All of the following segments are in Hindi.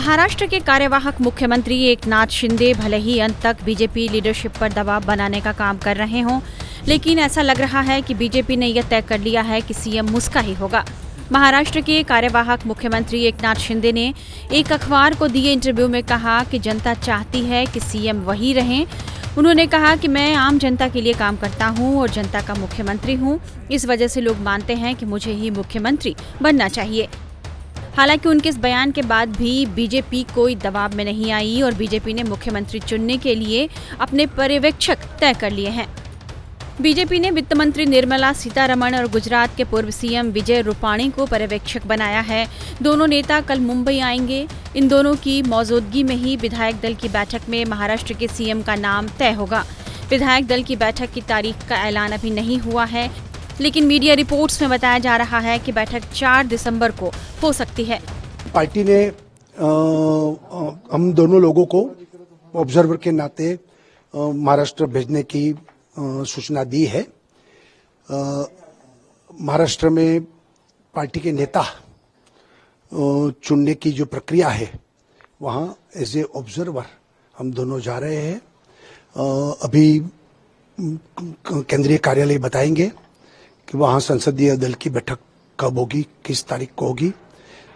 महाराष्ट्र के कार्यवाहक मुख्यमंत्री एकनाथ शिंदे भले ही अंत तक बीजेपी लीडरशिप पर दबाव बनाने का काम कर रहे हों, लेकिन ऐसा लग रहा है कि बीजेपी ने यह तय कर लिया है कि सीएम उसका ही होगा। महाराष्ट्र के कार्यवाहक मुख्यमंत्री एकनाथ शिंदे ने एक अखबार को दिए इंटरव्यू में कहा कि जनता चाहती है कि सीएम वही रहें। उन्होंने कहा कि मैं आम जनता के लिए काम करता हूं और जनता का मुख्यमंत्री हूं, इस वजह से लोग मानते हैं कि मुझे ही मुख्यमंत्री बनना चाहिए। हालांकि उनके इस बयान के बाद भी बीजेपी कोई दबाव में नहीं आई और बीजेपी ने मुख्यमंत्री चुनने के लिए अपने पर्यवेक्षक तय कर लिए हैं। बीजेपी ने वित्त मंत्री निर्मला सीतारमण और गुजरात के पूर्व सीएम विजय रूपाणी को पर्यवेक्षक बनाया है। दोनों नेता कल मुंबई आएंगे। इन दोनों की मौजूदगी में ही विधायक दल की बैठक में महाराष्ट्र के सीएम का नाम तय होगा। विधायक दल की बैठक की तारीख का ऐलान अभी नहीं हुआ है, लेकिन मीडिया रिपोर्ट्स में बताया जा रहा है कि बैठक 4 दिसंबर को हो सकती है। पार्टी ने हम दोनों लोगों को ऑब्जर्वर के नाते महाराष्ट्र भेजने की सूचना दी है। महाराष्ट्र में पार्टी के नेता चुनने की जो प्रक्रिया है, वहां एज ए ऑब्जर्वर हम दोनों जा रहे हैं। अभी केंद्रीय कार्यालय बताएंगे कि वहां संसदीय दल की बैठक कब होगी, किस तारीख को होगी,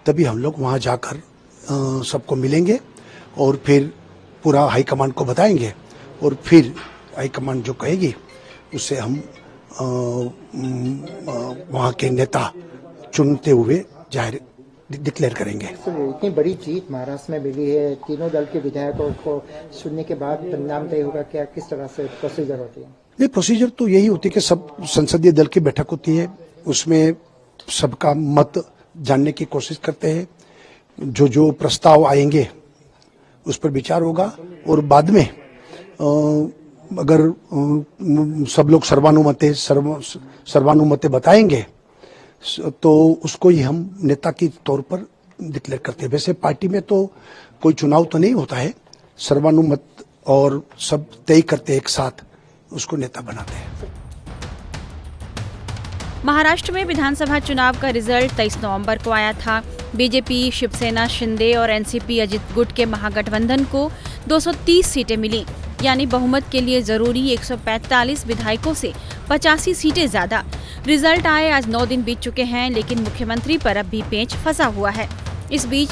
तभी हम लोग वहां जाकर सबको मिलेंगे और फिर पूरा हाईकमांड को बताएंगे और फिर हाईकमांड जो कहेगी उससे हम वहां के नेता चुनते हुए जाहिर डिक्लेयर करेंगे। इतनी बड़ी जीत महाराष्ट्र में मिली है, तीनों दल के विधायकों को सुनने के बाद परिणाम तय होगा क्या, किस तरह से प्रोसीजर होती है? ये प्रोसीजर तो यही होती है कि सब संसदीय दल की बैठक होती है, उसमें सबका मत जानने की कोशिश करते हैं। जो प्रस्ताव आएंगे उस पर विचार होगा और बाद में अगर सब लोग सर्वानुमते बताएंगे तो उसको ही हम नेता के तौर पर डिक्लेयर करते हैं। वैसे पार्टी में तो कोई चुनाव तो नहीं होता है, सर्वानुमत और सब तय करते एक साथ उसको नेता बनाते हैं। महाराष्ट्र में विधानसभा चुनाव का रिजल्ट 23 नवंबर को आया था। बीजेपी, शिवसेना, शिंदे और एनसीपी अजित गुट के महागठबंधन को 230 सीटें मिली, यानी बहुमत के लिए जरूरी 145 विधायकों से 85 सीटें ज्यादा। रिजल्ट आए आज 9 दिन बीत चुके हैं, लेकिन मुख्यमंत्री पर अब भी पेंच फंसा हुआ है। इस बीच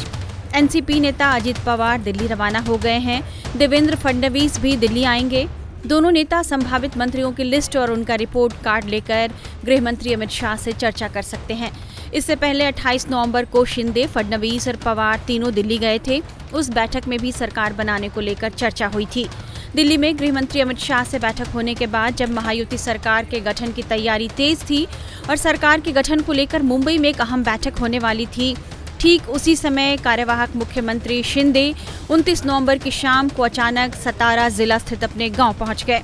एनसीपी नेता अजित पवार दिल्ली रवाना हो गए हैं। देवेंद्र फडणवीस भी दिल्ली आएंगे। दोनों नेता संभावित मंत्रियों की लिस्ट और उनका रिपोर्ट कार्ड लेकर गृह मंत्री अमित शाह से चर्चा कर सकते हैं। इससे पहले 28 नवंबर को शिंदे, फडणवीस और पवार तीनों दिल्ली गए थे। उस बैठक में भी सरकार बनाने को लेकर चर्चा हुई थी। दिल्ली में गृह मंत्री अमित शाह से बैठक होने के बाद जब महायुति सरकार के गठन की तैयारी तेज थी और सरकार के गठन को लेकर मुंबई में एक अहम बैठक होने वाली थी, ठीक उसी समय कार्यवाहक मुख्यमंत्री शिंदे 29 नवंबर की शाम को अचानक सतारा जिला स्थित अपने गांव पहुंच गए।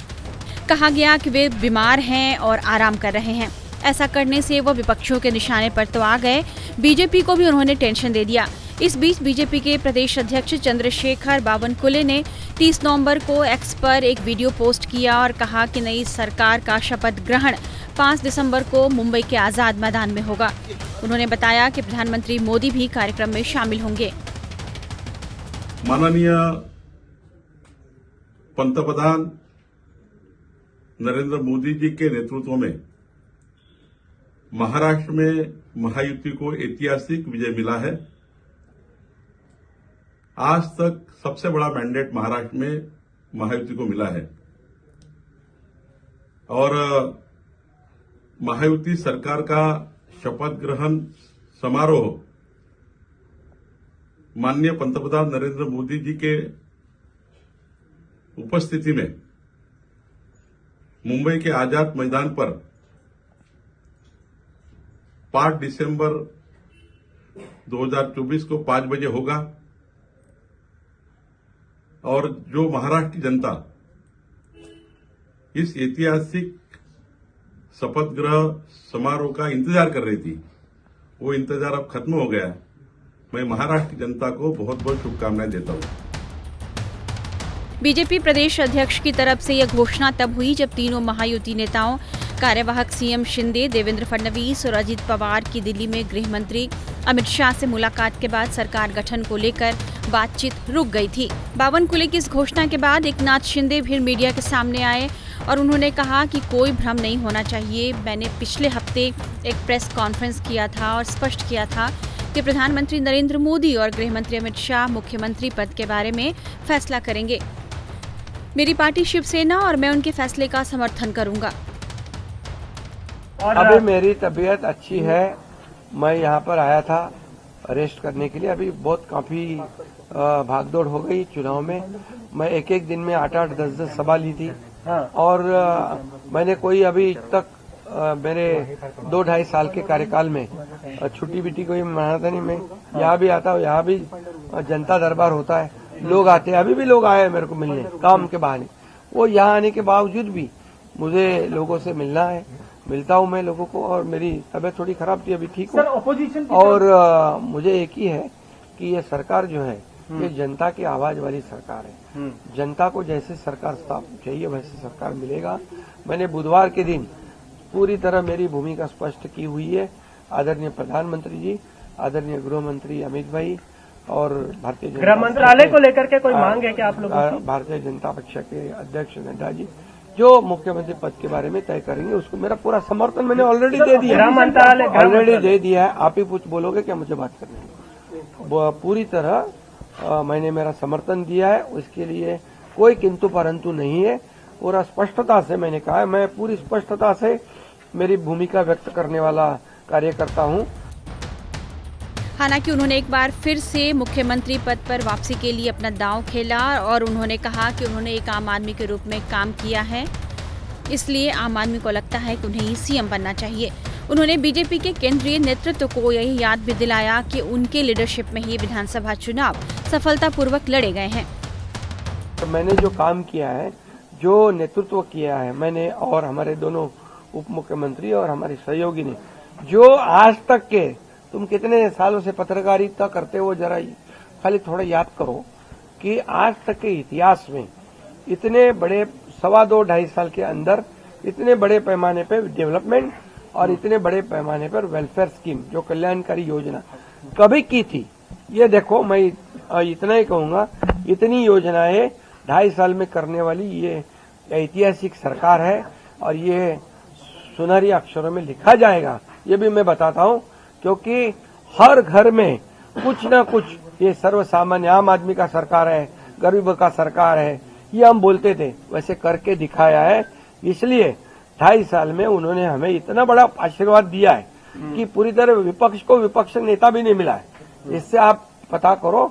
कहा गया कि वे बीमार हैं और आराम कर रहे हैं। ऐसा करने से वो विपक्षियों के निशाने पर तो आ गए, बीजेपी को भी उन्होंने टेंशन दे दिया। इस बीच बीजेपी के प्रदेश अध्यक्ष चंद्रशेखर बावनकुले ने 30 नवंबर को एक्स पर एक वीडियो पोस्ट किया और कहा कि नई सरकार का शपथ ग्रहण 5 दिसंबर को मुंबई के आजाद मैदान में होगा। उन्होंने बताया कि प्रधानमंत्री मोदी भी कार्यक्रम में शामिल होंगे। माननीय पंतप्रधान नरेंद्र मोदी जी के नेतृत्व में महाराष्ट्र में महायुति को ऐतिहासिक विजय मिला है। आज तक सबसे बड़ा मैंडेट महाराष्ट्र में महायुति को मिला है और महायुति सरकार का शपथ ग्रहण समारोह माननीय पंतप्रधान नरेंद्र मोदी जी के उपस्थिति में मुंबई के आजाद मैदान पर 5 दिसंबर 2024 को 5 बजे होगा और जो महाराष्ट्र की जनता इस ऐतिहासिक शपथ ग्रहण समारोह का इंतजार कर रही थी, वो इंतजार अब खत्म हो गया। मैं महाराष्ट्र की जनता को बहुत बहुत शुभकामनाएं देता हूं। बीजेपी प्रदेश अध्यक्ष की तरफ से यह घोषणा तब हुई जब तीनों महायुति नेताओं कार्यवाहक सीएम शिंदे, देवेंद्र फडणवीस और अजित पवार की दिल्ली में गृह मंत्री अमित शाह से मुलाकात के बाद सरकार गठन को लेकर बातचीत रुक गई थी। बावनकुले की इस घोषणा के बाद एकनाथ शिंदे फिर मीडिया के सामने आए और उन्होंने कहा कि कोई भ्रम नहीं होना चाहिए। मैंने पिछले हफ्ते एक प्रेस कॉन्फ्रेंस किया था और स्पष्ट किया था कि प्रधानमंत्री नरेंद्र मोदी और गृह मंत्री अमित शाह मुख्यमंत्री पद के बारे में फैसला करेंगे। मेरी पार्टी शिवसेना और मैं उनके फैसले का समर्थन करूंगा। अभी मेरी तबीयत अच्छी है। मैं यहाँ पर आया था रेस्ट करने के लिए। अभी बहुत काफी भागदौड़ हो गई चुनाव में। मैं एक दिन में 8-8, 10-10 सभा ली थी और मैंने कोई अभी तक मेरे 2-2.5 साल के कार्यकाल में छुट्टी बिट्टी कोई मनाता नहीं। मैं यहाँ भी आता हूँ, यहाँ भी जनता दरबार होता है, लोग आते हैं। अभी भी लोग आए हैं मेरे को मिलने काम के बहाने। वो यहाँ आने के बावजूद भी मुझे लोगों से मिलना है, मिलता हूँ मैं लोगों को। और मेरी तबीयत थोड़ी खराब थी, अभी ठीक हूँ। और मुझे एक ही है कि ये सरकार जो है ये जनता की आवाज वाली सरकार है। जनता को जैसे सरकार चाहिए वैसे सरकार मिलेगा। मैंने बुधवार के दिन पूरी तरह मेरी भूमिका स्पष्ट की हुई है। आदरणीय प्रधानमंत्री जी, आदरणीय गृह मंत्री अमित भाई और भारतीय जनता गृह मंत्रालय को लेकर के कोई मांग है क्या आप लोगों की? भारतीय जनता पक्ष के अध्यक्ष नड्डा जी जो मुख्यमंत्री पद के बारे में तय करेंगे उसको मेरा पूरा समर्थन मैंने ऑलरेडी दे दिया। गृह मंत्रालय ऑलरेडी दे दिया है। आप ही कुछ बोलोगे क्या मुझे बात करने? पूरी तरह मैंने मेरा समर्थन दिया है। उसके लिए कोई किंतु परंतु नहीं है। पूरा स्पष्टता से मैंने कहा है, मैं पूरी स्पष्टता से मेरी भूमिका व्यक्त करने वाला कार्यकर्ता हूँ। हालांकि उन्होंने एक बार फिर से मुख्यमंत्री पद पर वापसी के लिए अपना दांव खेला और उन्होंने कहा कि उन्होंने एक आम आदमी के रूप में काम किया है, इसलिए आम आदमी को लगता है कि उन्हें ही सीएम बनना चाहिए। उन्होंने बीजेपी के केंद्रीय नेतृत्व को यही याद भी दिलाया कि उनके लीडरशिप में ही विधानसभा चुनाव सफलतापूर्वक लड़े गए हैं। तो मैंने जो काम किया है, जो नेतृत्व किया है मैंने और हमारे दोनों उप मुख्यमंत्री और हमारे सहयोगी ने, जो आज तक के तुम कितने सालों से पत्रकारिता करते हो, जरा खाली थोड़ा याद करो कि आज तक के इतिहास में इतने बड़े 2.5 साल के अंदर इतने बड़े पैमाने पर डेवलपमेंट और इतने बड़े पैमाने पर वेलफेयर स्कीम जो कल्याणकारी योजना कभी की थी। ये देखो, मैं इतना ही कहूंगा, इतनी योजनाएं 2.5 साल में करने वाली ये ऐतिहासिक सरकार है और ये सुनहरी अक्षरों में लिखा जाएगा। ये भी मैं बताता हूं क्योंकि हर घर में कुछ न कुछ ये सर्वसामान्य आम आदमी का सरकार है, गरीब का सरकार है, ये हम बोलते थे, वैसे करके दिखाया है। इसलिए 2.5 साल में उन्होंने हमें इतना बड़ा आशीर्वाद दिया है कि पूरी तरह विपक्ष को विपक्ष नेता भी नहीं मिला है। इससे आप पता करो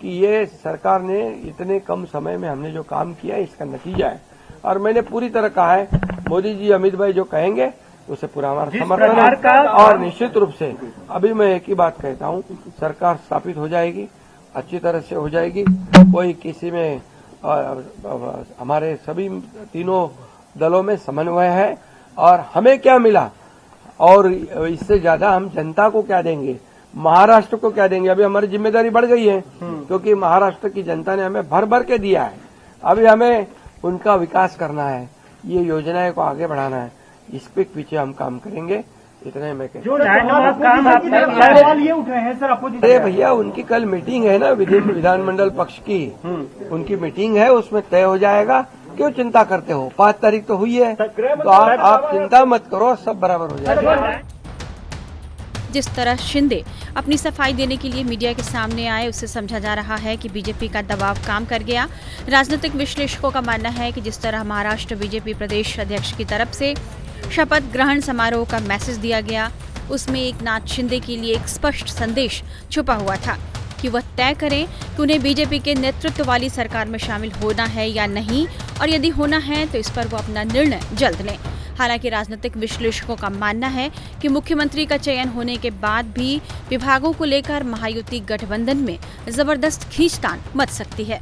कि ये सरकार ने इतने कम समय में हमने जो काम किया है इसका नतीजा है। और मैंने पूरी तरह कहा है, मोदी जी अमित भाई जो कहेंगे उसे पूरा हमारा समर्थन है। और निश्चित रूप से अभी मैं एक ही बात कहता हूं, सरकार स्थापित हो जाएगी, अच्छी तरह से हो जाएगी। कोई किसी में हमारे सभी तीनों दलों में समन्वय है और हमें क्या मिला और इससे ज्यादा हम जनता को क्या देंगे, महाराष्ट्र को क्या देंगे। अभी हमारी जिम्मेदारी बढ़ गई है क्योंकि महाराष्ट्र की जनता ने हमें भर भर के दिया है। अभी हमें उनका विकास करना है, ये योजनाएं को आगे बढ़ाना है, इस पे पीछे हम काम करेंगे। इतना ही मैं कहता हूं। सवाल ये उठ रहे हैं सर अपोजिशन। अरे भैया, उनकी कल मीटिंग है ना विधानमंडल पक्ष की, उनकी मीटिंग है, उसमें तय हो जाएगा। क्यों चिंता करते हो? 5 तारीख तो हुई है, तो आप चिंता मत करो, सब बराबर हो जाएगा। जिस तरह शिंदे अपनी सफाई देने के लिए मीडिया के सामने आए, उससे समझा जा रहा है कि बीजेपी का दबाव काम कर गया। राजनीतिक विश्लेषकों का मानना है कि जिस तरह महाराष्ट्र बीजेपी प्रदेश अध्यक्ष की तरफ से शपथ ग्रहण समारोह का मैसेज दिया गया, उसमें एकनाथ शिंदे के लिए एक स्पष्ट संदेश छुपा हुआ था कि वह तय करें कि उन्हें बीजेपी के नेतृत्व वाली सरकार में शामिल होना है या नहीं, और यदि होना है तो इस पर वो अपना निर्णय जल्द लें। हालांकि राजनीतिक विश्लेषकों का मानना है कि मुख्यमंत्री का चयन होने के बाद भी विभागों को लेकर महायुति गठबंधन में जबरदस्त खींचतान मच सकती है।